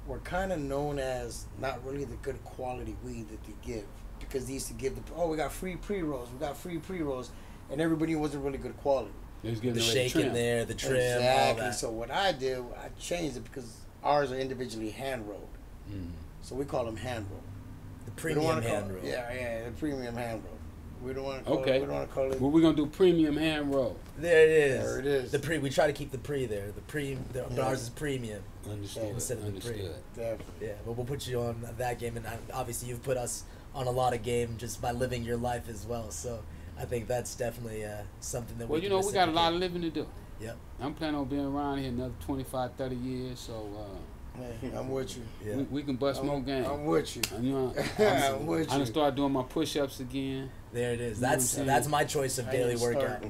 S1: were kind of known as not really the good quality weed that they give, because they used to give we got free pre-rolls, and everybody wasn't really good quality.
S2: They was giving
S3: The
S2: away
S3: shake
S2: trim.
S3: in there, the trim, all
S1: Exactly.
S3: that.
S1: So what I did, I changed it because ours are individually hand rolled.
S2: Mhm.
S1: So we call them hand rolled.
S3: The
S1: We don't
S3: premium
S1: wanna
S3: hand
S1: call,
S3: roll.
S1: Yeah, the premium hand roll. We don't want to call
S2: Okay.
S1: it. We don't want to call it.
S2: Well, we're gonna do premium hand roll.
S3: There it is.
S1: There it is.
S3: The pre. We try to keep the pre there. But ours is premium.
S2: Understood.
S3: Instead of the
S2: Understood.
S1: Definitely.
S3: Yeah, but we'll put you on that game, and obviously you've put us on a lot of game just by living your life as well. So I think that's definitely something that
S2: Well,
S3: we
S2: you
S3: can
S2: know, we got a lot of
S3: reciprocate.
S2: living to do.
S3: Yep.
S2: I'm planning on being around here another 25, 30 years, so
S1: Hey, I'm with you.
S3: Yeah.
S2: we can bust more game.
S1: I'm with you.
S2: You know,
S1: I'm with
S2: I done
S1: you.
S2: start doing my push-ups again.
S3: There it is.
S2: You know what I'm
S3: That's
S2: saying?
S3: that's my choice of
S1: I
S3: daily
S1: need to start.
S3: workout.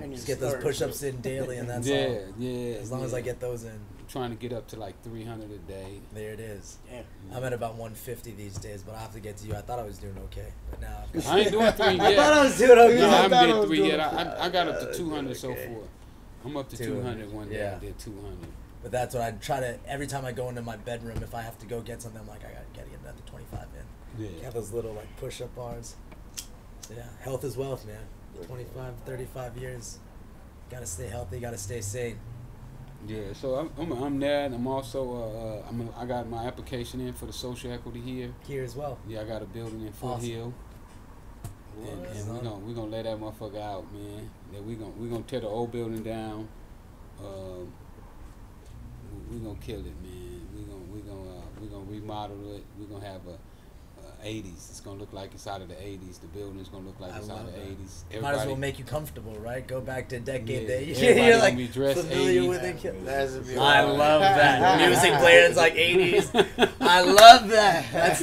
S1: I need
S3: Just
S1: to
S3: get those
S1: start.
S3: push-ups in daily, and that's
S2: Yeah,
S3: all.
S2: yeah.
S3: As long as I get those in.
S2: I'm trying to get up to like 300 a day.
S3: There it is.
S1: Damn.
S3: I'm at about 150 these days, but I have to get to you. I thought I was doing okay, but now
S2: I ain't doing 3
S3: I
S2: yet.
S3: thought I was doing okay.
S2: No, I
S1: I
S2: haven't
S1: thought I
S2: did
S1: was
S2: 3
S1: doing
S2: yet.
S1: okay.
S2: I got up to
S3: Yeah,
S2: 200 so
S3: okay.
S2: far. I'm up to
S3: 200,
S2: 200 one day.
S3: yeah.
S2: I did 200.
S3: But that's what I try to. Every time I go into my bedroom, if I have to go get something, I'm like, I gotta get another 25 in.
S2: Yeah.
S3: Have those little like push-up bars. So yeah, health is wealth, man. 25, 35 years. Gotta stay healthy. Gotta stay sane.
S2: Yeah, so I'm there, and I'm also I got my application in for the social equity here.
S3: Here as well.
S2: Yeah, I got a building in Fort
S3: Awesome.
S2: Hill, and we gonna let that motherfucker out, man. Yeah, we gonna tear the old building down. We gonna kill it, man. We gonna remodel it. We gonna have a 80s. It's gonna look like it's out of the 80s. The building's gonna look like
S3: I
S2: it's out
S3: love
S2: of the
S3: that.
S2: 80s.
S3: Might as well make you comfortable, right? Go back to decade
S2: Yeah,
S3: day.
S2: everybody
S3: You're
S2: gonna
S3: like
S2: be dressed
S3: familiar
S2: 80s.
S3: with it.
S1: That's a bit
S3: I
S1: wild.
S3: love that. Music playing it's like 80s. I love that. That's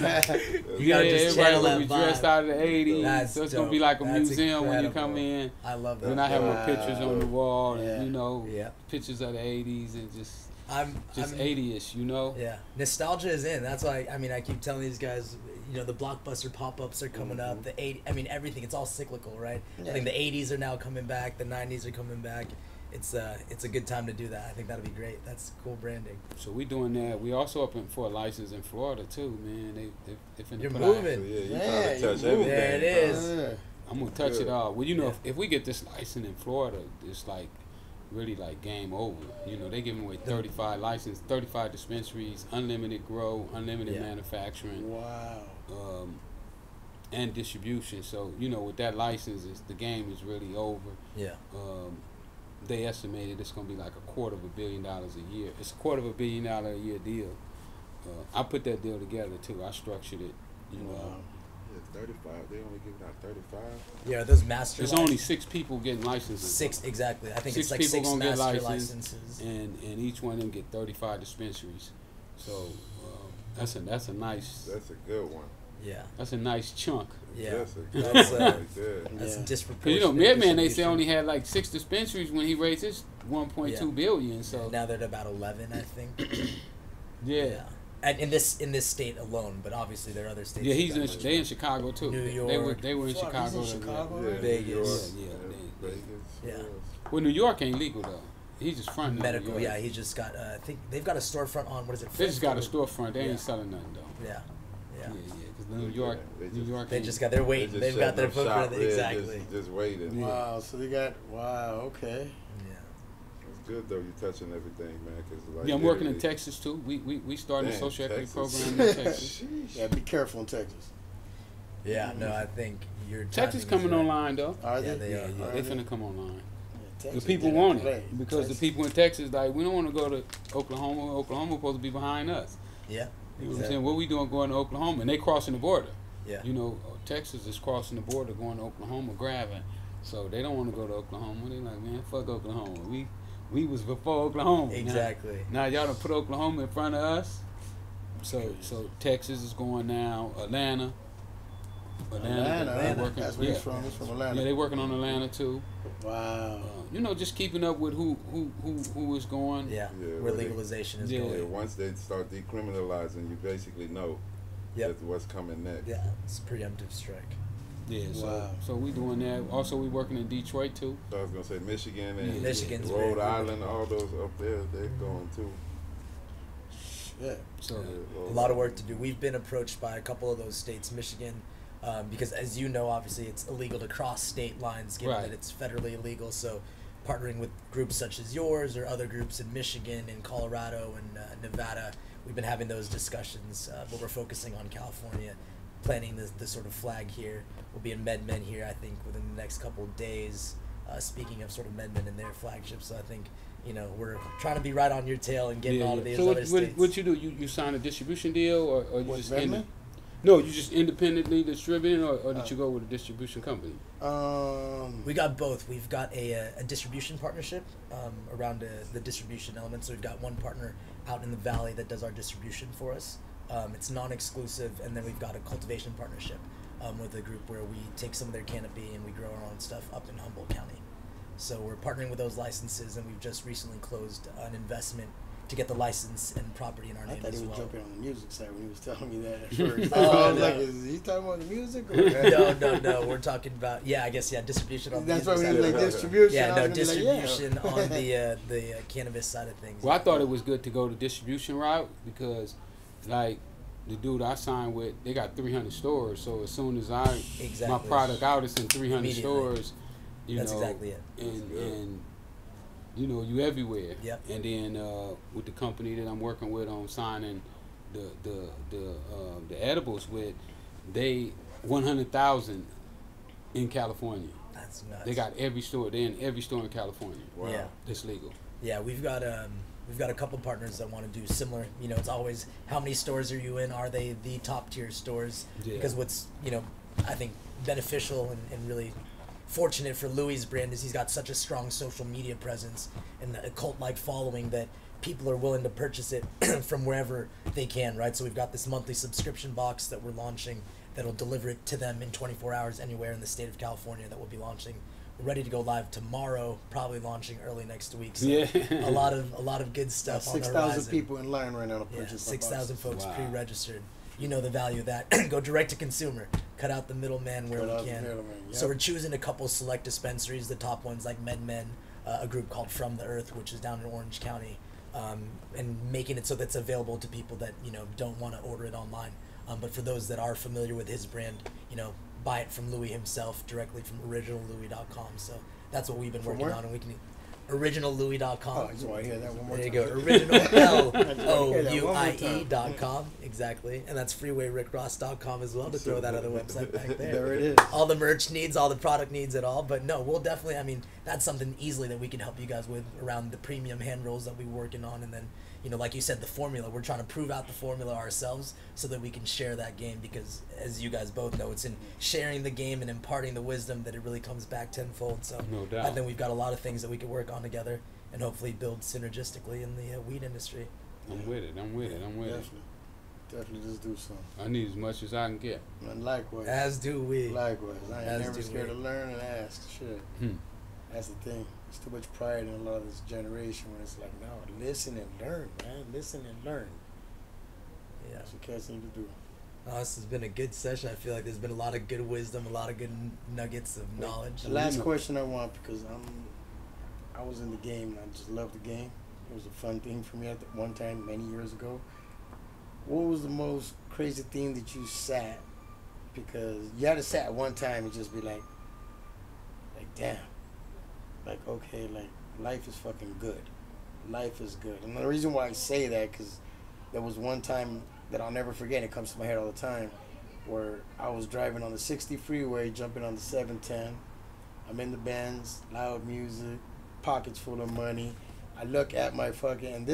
S3: you gotta just
S2: everybody
S3: channel
S2: gonna
S3: that
S2: be dressed
S3: vibe.
S2: out of the 80s.
S3: That's
S2: so it's gonna
S3: dope.
S2: be like a
S3: That's
S2: museum when you
S3: incredible.
S2: come in.
S3: I love
S2: Then
S3: that.
S2: I have my pictures on the wall,
S1: Yeah.
S2: and you know,
S3: Yeah.
S2: pictures of the 80s, and just
S3: I'm
S2: 80ish, you know.
S3: Yeah, nostalgia is in. That's why I keep telling these guys, you know, the blockbuster pop-ups are coming up. The everything. It's all cyclical, right?
S1: Yeah.
S3: I think the 80s are now coming back. The 90s are coming back. It's a good time to do that. I think that'll be great. That's cool branding.
S2: So we doing that. We also up for a license in Florida too, man. They finna
S3: You're
S2: put
S3: moving.
S4: So, yeah, you
S1: Yeah,
S4: trying to
S1: you
S4: touch
S1: move.
S4: everything.
S3: There it is.
S1: Yeah.
S2: I'm gonna touch
S4: Good.
S2: it all. Well, you know,
S3: Yeah.
S2: if we get this license in Florida, it's like really like game over. You know, they giving away 35 licenses, 35 dispensaries, unlimited grow, unlimited
S3: Yeah.
S1: Wow.
S2: manufacturing, and distribution. So you know, with that license, the game is really over.
S3: Yeah.
S2: They estimated it's gonna be like $250 million a year. It's $250 million a year deal. I put that deal together too. I structured it. You know.
S1: Wow.
S4: Yeah, 35. They only giving out 35.
S3: Yeah, those master.
S2: There's only 6 people getting licenses.
S3: 6 exactly. I think
S2: Six
S3: it's like
S2: people
S3: 6
S2: gonna get
S3: master
S2: licensed,
S3: licenses.
S2: and each one of them get 35 dispensaries. So that's a nice
S4: That's a good one.
S3: Yeah.
S2: that's a nice chunk.
S3: Yeah.
S4: That's a good
S3: That's
S4: one right there.
S3: that's
S1: Yeah.
S3: disproportionate.
S2: Cause you know, Midman they say
S3: distribution.
S2: only had like 6 dispensaries when he raised his 1.2 billion. So
S3: now they're at about 11, I think.
S2: yeah.
S3: And in this state alone, but obviously there are other states.
S2: Yeah,
S3: that
S2: he's
S3: got
S2: in.
S3: much
S2: They in Chicago too.
S3: New
S2: They were
S3: York.
S2: in
S1: Fuck,
S2: Chicago.
S1: he's in Chicago?
S4: Yeah,
S3: Vegas.
S4: New York,
S2: Yeah.
S4: Vegas.
S3: Yeah.
S2: Well, New York ain't legal though. He's just fronting.
S3: medical.
S2: New York.
S3: Yeah, he just got. I think they've got a storefront on what is it?
S2: They just got a
S3: Fifth?
S2: storefront. They
S3: Yeah.
S2: ain't selling nothing though.
S3: Yeah.
S2: Yeah,
S3: Yeah.
S2: yeah. Because New York,
S4: They
S2: New York.
S3: They
S2: ain't-
S3: just got. They're waiting.
S4: They
S3: They've
S4: just
S3: got their
S4: setting up
S3: footprint.
S4: shop, yeah,
S3: Exactly.
S4: Just waiting.
S2: Yeah.
S1: Wow. So they got. Wow. Okay.
S3: Yeah.
S4: It's good though. You touching everything, man. Cause like
S2: Yeah, I'm working in
S4: literally-
S2: Texas too. We started a
S4: Damn,
S2: social equity
S4: Texas.
S2: program in Texas.
S4: Sheesh.
S1: Yeah. Be careful in Texas.
S3: Yeah. No, I think your
S2: Texas
S3: timing is
S2: coming
S3: right.
S2: online though.
S1: Are
S3: Yeah,
S1: they?
S3: they
S2: Yeah,
S3: are.
S2: yeah,
S1: Are
S2: they
S1: they?
S2: finna come online.
S1: Yeah,
S2: The
S1: Texas
S2: people
S1: did
S2: want
S1: play.
S2: it because
S1: Texas.
S2: the people in Texas like we don't want to go to Oklahoma. Oklahoma supposed to be behind us.
S3: Yeah.
S2: You know what I'm saying? What we doing going to Oklahoma? And they crossing the border.
S3: Yeah.
S2: You know, Texas is crossing the border going to Oklahoma grabbing. So they don't want to go to Oklahoma. They like, man, fuck Oklahoma. We was before Oklahoma.
S3: Exactly.
S2: Now y'all done put Oklahoma in front of us. So Texas is going now. Atlanta.
S1: Atlanta.
S2: They working,
S1: That's where
S2: yeah.
S1: he's from. He's from Atlanta.
S2: Yeah, they working on Atlanta too.
S1: Wow.
S2: You know, just keeping up with who is going.
S3: Yeah.
S4: Yeah,
S3: Where
S4: well, they-
S3: legalization is
S2: Yeah.
S4: Yeah,
S3: going.
S4: once they start decriminalizing, you basically know
S3: Yep.
S4: that's what's coming next.
S3: Yeah. It's a preemptive strike.
S2: Yeah,
S1: Wow.
S2: so we doing that. Also, we working in Detroit too.
S4: So I was gonna say Michigan and
S2: Yeah.
S3: Michigan's very
S4: Rhode
S3: good.
S4: Island, all those up there, they're going too.
S1: Yeah.
S2: So
S3: A lot of work to do. We've been approached by a couple of those states, Michigan, because as you know, obviously it's illegal to cross state lines, given
S2: Right.
S3: that it's federally illegal. So, partnering with groups such as yours or other groups in Michigan and Colorado and Nevada, we've been having those discussions. But we're focusing on California, planning the sort of flag here. We'll be in MedMen here, I think, within the next couple of days. Speaking of sort of MedMen and their flagship, so I think we're trying to be right on your tail and getting all of these
S2: So
S3: other states.
S2: what you do? You sign a distribution deal or you
S1: With
S2: just in
S1: Redmond?
S2: No, you just independently distributing, or did you go with a distribution company?
S3: We got both. We've got a distribution partnership around the distribution element. So we've got one partner out in the valley that does our distribution for us. It's non-exclusive, and then we've got a cultivation partnership with a group where we take some of their canopy and we grow our own stuff up in Humboldt County. So we're partnering with those licenses, and we've just recently closed an investment to get the license and property in our name as well.
S1: I thought he was jumping on the music side when he was telling me that at first.
S3: Oh,
S1: I was
S3: no.
S1: like, is he talking about the music? Or
S3: No. We're talking about, I guess, distribution on the
S1: That's why
S3: music
S1: we
S3: side.
S1: was like distribution.
S3: Yeah,
S1: I
S3: no,
S1: was gonna be like,
S3: distribution on the cannabis side of things.
S2: Well, I thought it was good to go the distribution route because, like, the dude I signed with, they got 300 stores. So as soon as my product out, it's in 300 stores.
S3: That's exactly it.
S2: And you know, you everywhere.
S3: Yep.
S2: And then with the company that I'm working with on signing the edibles with, they 100,000 in California.
S3: That's nuts.
S2: They got every store. They're in every store in California.
S3: Wow. Yeah.
S2: That's legal.
S3: Yeah, we've got a couple partners that want to do similar. You know, it's always how many stores are you in? Are they the top tier stores?
S2: Yeah.
S3: Because what's, I think beneficial and really fortunate for Louie's brand is he's got such a strong social media presence and a cult-like following that people are willing to purchase it from wherever they can, right? So we've got this monthly subscription box that we're launching that'll deliver it to them in 24 hours anywhere in the state of California that we'll be launching. We're ready to go live tomorrow, probably launching early next week. So a lot of good stuff on the horizon.
S1: 6,000 people in line right now to purchase.
S3: 6,000 folks pre-registered. You know the value of that. Go direct to consumer. Cut out the middleman where we can.
S1: Yep.
S3: So we're choosing a couple select dispensaries. The top ones like MedMen, a group called From the Earth, which is down in Orange County, and making it so that's available to people that don't want to order it online. But for those that are familiar with his brand, buy it from Louie himself directly from originallouie.com. So that's what we've been working on, and we can. originallouie.com.
S1: Oh, I just want to hear that one more
S3: there
S1: time.
S3: There you go. originallouie.com. Exactly. And that's freewayrickross.com as well to throw that other website back there.
S1: There it is.
S3: All the merch needs, all the product needs it all. But no, we'll definitely, that's something easily that we can help you guys with around the premium hand rolls that we're working on. And then, like you said, the formula, we're trying to prove out the formula ourselves so that we can share that game, because as you guys both know, it's in sharing the game and imparting the wisdom that it really comes back tenfold. So
S2: no doubt.
S3: I think we've got a lot of things that we can work on together and hopefully build synergistically in the weed industry.
S2: I'm with it.
S1: Definitely just do something.
S2: I need as much as I can get.
S1: And likewise.
S3: As do we.
S1: Likewise. I ain't never scared to learn and ask. Shit. That's the thing. There's too much pride in a lot of this generation when it's like, no, listen and learn, man. Listen and learn.
S3: Yeah.
S1: That's what cats need to do.
S3: Oh, this has been a good session. I feel like there's been a lot of good wisdom, a lot of good nuggets of knowledge.
S1: The last question I want, because I was in the game and I just loved the game. It was a fun thing for me at one time many years ago. What was the most crazy thing that you sat? Because you had to sat at one time and just be like damn. Like, okay, like, life is fucking good. Life is good. And the reason why I say that, because there was one time that I'll never forget, it comes to my head all the time, where I was driving on the 60 freeway, jumping on the 710. I'm in the Benz, loud music, pockets full of money. I look at my fucking, and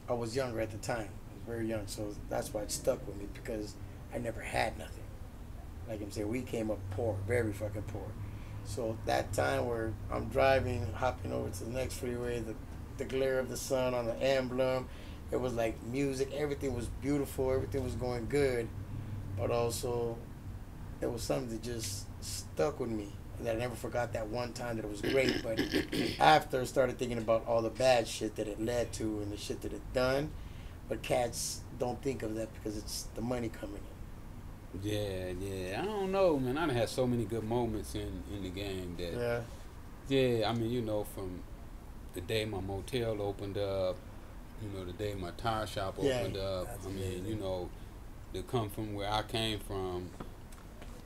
S1: I was younger at the time. I was very young, so that's why it stuck with me, because I never had nothing. Like I'm saying, we came up poor, very fucking poor. So that time where I'm driving, hopping over to the next freeway, the glare of the sun on the emblem, it was like music, everything was beautiful, everything was going good, but also it was something that just stuck with me, that I never forgot that one time that it was great. But after I started thinking about all the bad shit that it led to and the shit that it done, but cats don't think of that because it's the money coming in.
S2: Yeah. I don't know, man. I done had so many good moments in the game that. Yeah. I mean, from the day my motel opened up, the day my tire shop opened up. I mean, to come from where I came from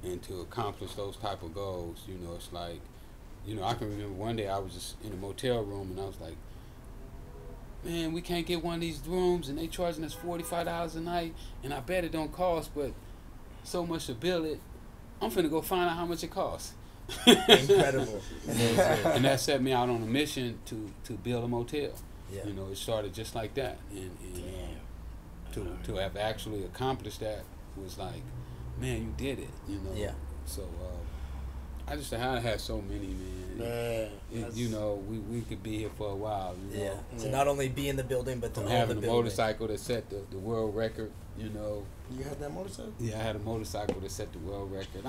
S2: and to accomplish those type of goals, it's like, I can remember one day I was just in a motel room and I was like, man, we can't get one of these rooms and they charging us $45 a night, and I bet it don't cost, but so much to build it, I'm finna go find out how much it costs.
S3: Incredible.
S2: And that set me out on a mission to build a motel.
S3: Yeah.
S2: It started just like that, and to have actually accomplished that was like, man, you did it, you know.
S3: Yeah.
S2: So I just had so many, man. You know, we could be here for a while. You know?
S3: To not only be in the building, but to
S2: from
S3: own
S2: having
S3: the
S2: a
S3: building.
S2: motorcycle that set the world record. You know.
S1: You had that motorcycle?
S2: Yeah, I had a motorcycle that set the world record.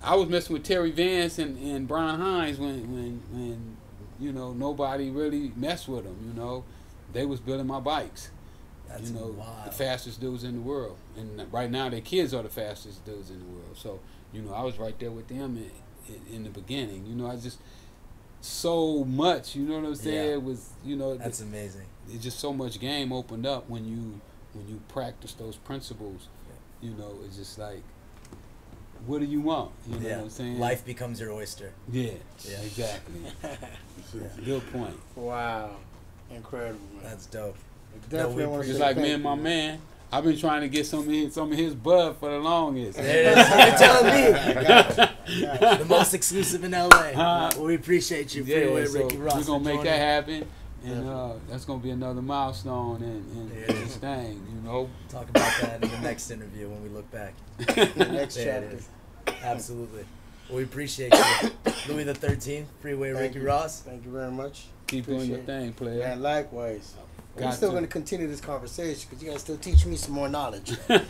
S2: I was messing with Terry Vance and Brian Hines when you know, nobody really messed with them. You know, they was building my bikes.
S3: That's
S2: you know,
S3: wild.
S2: the fastest dudes in the world, and right now their kids are the fastest dudes in the world. So you know, I was right there with them in the beginning. You know, I just so much. You know what I'm saying? It was, you know,
S3: that's amazing.
S2: It's just so much game opened up when you practice those principles. You know, it's just like, what do you want? You know what I'm saying?
S3: Life becomes your oyster.
S2: Yeah, exactly. Good point.
S1: Wow. Incredible, man.
S3: That's dope.
S1: Definitely want to
S2: It's like me and my man. I've been trying to get some of his bud for the longest.
S3: There it is. You're telling me. The most exclusive in LA. Well, we appreciate you, Freeway Ricky Ross.
S2: We're gonna make that happen, and that's gonna be another milestone in this thing. You know.
S3: Talk about that in the next interview when we look back.
S1: The next
S3: There
S1: chapter.
S3: it is. Absolutely. Well, we appreciate you, Louis the 13th, Freeway Ricky Ross.
S1: Thank you very much.
S2: Keep doing your thing, player.
S1: Man, likewise. We're
S2: Got
S1: still
S2: to.
S1: going to continue this conversation because you guys still teach me some more knowledge. But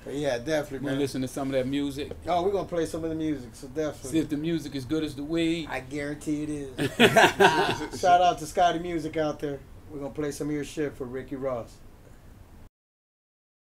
S1: yeah, definitely,
S2: We're
S1: man.
S2: listen to some of that music.
S1: Oh, we're going to play some of the music, so
S2: See
S1: definitely.
S2: if the music is good as the weed.
S1: I guarantee it is. Shout out to Scotty Music out there. We're going to play some of your shit for Ricky Ross.